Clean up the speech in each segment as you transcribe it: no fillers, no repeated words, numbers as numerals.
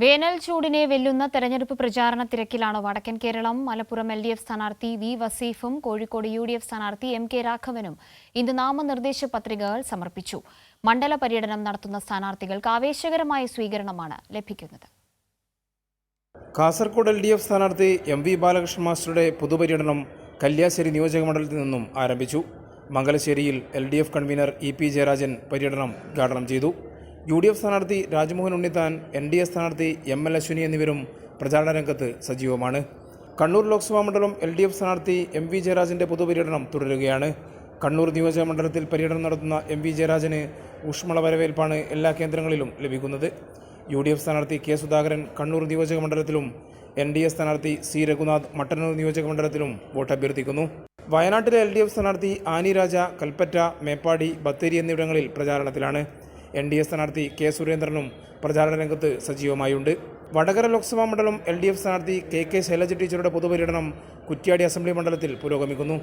വേനൽ ചൂടിനെ വെല്ലുന്ന തെരഞ്ഞെടുപ്പ് പ്രചാരണ തിരക്കിലാണ് വടക്കൻ കേരളം. മലപ്പുറം LDF സ്ഥാനാർത്ഥി വി വസീഫും കോഴിക്കോട് UDF സ്ഥാനാർത്ഥി MK രാഘവനും ഇന്ന് നാമനിർദ്ദേശ പത്രികകൾ സമർപ്പിച്ചു. മണ്ഡല പര്യടനം നടത്തുന്ന സ്ഥാനാർത്ഥികൾക്ക് ആവേശകരമായ സ്വീകരണമാണ് ലഭിക്കുന്നത്. കാസർഗോഡ് LDF സ്ഥാനാർത്ഥി MV ബാലകൃഷ്ണൻ മാസ്റ്ററുടെ പൊതുപര്യടനം കല്യാശ്ശേരി നിയോജകമണ്ഡലത്തിൽ നിന്നും ആരംഭിച്ചു. മംഗലശ്ശേരിയിൽ LDF കൺവീനർ EP ജയരാജൻ പര്യടനം ഉദ്ഘാടനം ചെയ്തു. UDF സ്ഥാനാർത്ഥി രാജ്മോഹൻ ഉണ്ണിത്താൻ, NDA സ്ഥാനാർത്ഥി ML അശ്വിനി എന്നിവരും പ്രചാരണ രംഗത്ത് സജീവമാണ്. കണ്ണൂർ ലോക്സഭാ മണ്ഡലം LDF സ്ഥാനാർത്ഥി MV ജയരാജൻ്റെ പൊതുപര്യടനം തുടരുകയാണ്. കണ്ണൂർ നിയോജക മണ്ഡലത്തിൽ പര്യടനം നടത്തുന്ന MV ജയരാജന് ഊഷ്മള വരവേൽപ്പാണ് എല്ലാ കേന്ദ്രങ്ങളിലും ലഭിക്കുന്നത്. UDF സ്ഥാനാർത്ഥി K സുധാകരൻ കണ്ണൂർ നിയോജക മണ്ഡലത്തിലും NDA സ്ഥാനാർത്ഥി C രഘുനാഥ് മട്ടന്നൂർ നിയോജക മണ്ഡലത്തിലും വോട്ട് അഭ്യർത്ഥിക്കുന്നു. വയനാട്ടിലെ LDF സ്ഥാനാർത്ഥി ആനി രാജ കൽപ്പറ്റ, മേപ്പാടി, ബത്തേരി എന്നിവിടങ്ങളിൽ പ്രചാരണത്തിലാണ്. NDA സ്ഥാനാർത്ഥി K സുരേന്ദ്രനും പ്രചാരണ രംഗത്ത് സജീവമായുണ്ട്. വടകര ലോക്സഭാ മണ്ഡലം LDF സ്ഥാനാർത്ഥി KK ശൈലജ ടീച്ചറുടെ പൊതുപര്യടനം കുറ്റ്യാടി അസംബ്ലി മണ്ഡലത്തിൽ പുരോഗമിക്കുന്നു.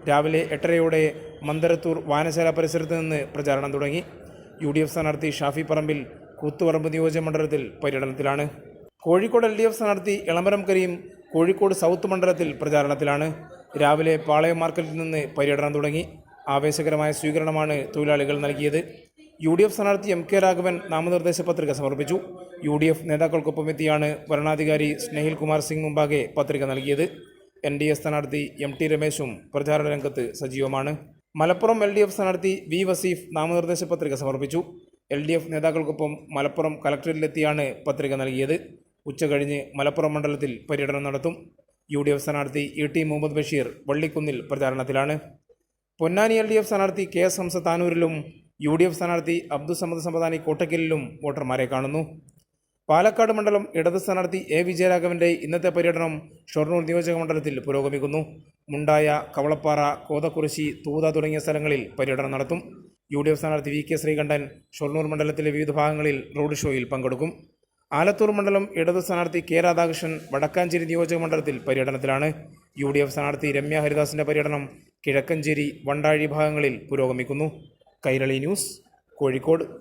രാവിലെ 8:30 മന്ദരത്തൂർ വായനശാല പരിസരത്ത് നിന്ന് പ്രചാരണം തുടങ്ങി. UDF സ്ഥാനാർത്ഥി ഷാഫി പറമ്പിൽ കൂത്തുപറമ്പ് നിയോജക മണ്ഡലത്തിൽ പര്യടനത്തിലാണ്. കോഴിക്കോട് LDF സ്ഥാനാർത്ഥി എളമരം കരീം കോഴിക്കോട് സൗത്ത് മണ്ഡലത്തിൽ പ്രചാരണത്തിലാണ്. രാവിലെ പാളയം മാർക്കറ്റിൽ നിന്ന് പര്യടനം തുടങ്ങി. ആവേശകരമായ സ്വീകരണമാണ് തൊഴിലാളികൾ നൽകിയത്. UDF സ്ഥാനാർത്ഥി MK രാഘവൻ നാമനിർദ്ദേശ പത്രിക സമർപ്പിച്ചു. UDF നേതാക്കൾക്കൊപ്പം എത്തിയാണ് വരണാധികാരി സ്നേഹിൽ കുമാർ സിംഗ് മുമ്പാകെ പത്രിക നൽകിയത്. NDA സ്ഥാനാർത്ഥി MT രമേശും പ്രചാരണ രംഗത്ത് സജീവമാണ്. മലപ്പുറം LDF സ്ഥാനാർത്ഥി V വസീഫ് നാമനിർദ്ദേശ പത്രിക സമർപ്പിച്ചു. LDF നേതാക്കൾക്കൊപ്പം മലപ്പുറം കലക്ടറേറ്റിലെത്തിയാണ് പത്രിക നൽകിയത്. ഉച്ചകഴിഞ്ഞ് മലപ്പുറം മണ്ഡലത്തിൽ പര്യടനം നടത്തും. UDF സ്ഥാനാർത്ഥി ET മുഹമ്മദ് ബഷീർ വള്ളിക്കുന്നിൽ പ്രചാരണത്തിലാണ്. പൊന്നാനി LDF സ്ഥാനാർത്ഥി KS ഹംസ താനൂരിലും UDF സ്ഥാനാർത്ഥി അബ്ദുസമദ് സമദാനി കോട്ടക്കലിലും വോട്ടർമാരെ കാണുന്നു. പാലക്കാട് മണ്ഡലം ഇടത് സ്ഥാനാർത്ഥി A വിജയരാഘവൻ്റെ ഇന്നത്തെ പര്യടനം ഷൊർണൂർ നിയോജക മണ്ഡലത്തിൽ പുരോഗമിക്കുന്നു. മുണ്ടായ, കവളപ്പാറ, കോതക്കുറിശി, തൂത തുടങ്ങിയ സ്ഥലങ്ങളിൽ പര്യടനം നടത്തും. UDF സ്ഥാനാർത്ഥി VK ശ്രീകണ്ഠൻ ഷൊർണൂർ മണ്ഡലത്തിലെ വിവിധ ഭാഗങ്ങളിൽ റോഡ് ഷോയിൽ പങ്കെടുക്കും. ആലത്തൂർ മണ്ഡലം ഇടത് സ്ഥാനാർത്ഥി K രാധാകൃഷ്ണൻ വടക്കാഞ്ചേരി നിയോജക മണ്ഡലത്തിൽ പര്യടനത്തിലാണ്. UDF സ്ഥാനാർത്ഥി രമ്യ ഹരിദാസിൻ്റെ പര്യടനം കിഴക്കഞ്ചേരി, വണ്ടാഴി ഭാഗങ്ങളിൽ പുരോഗമിക്കുന്നു. കൈരളി ന്യൂസ്, കോഴിക്കോട്.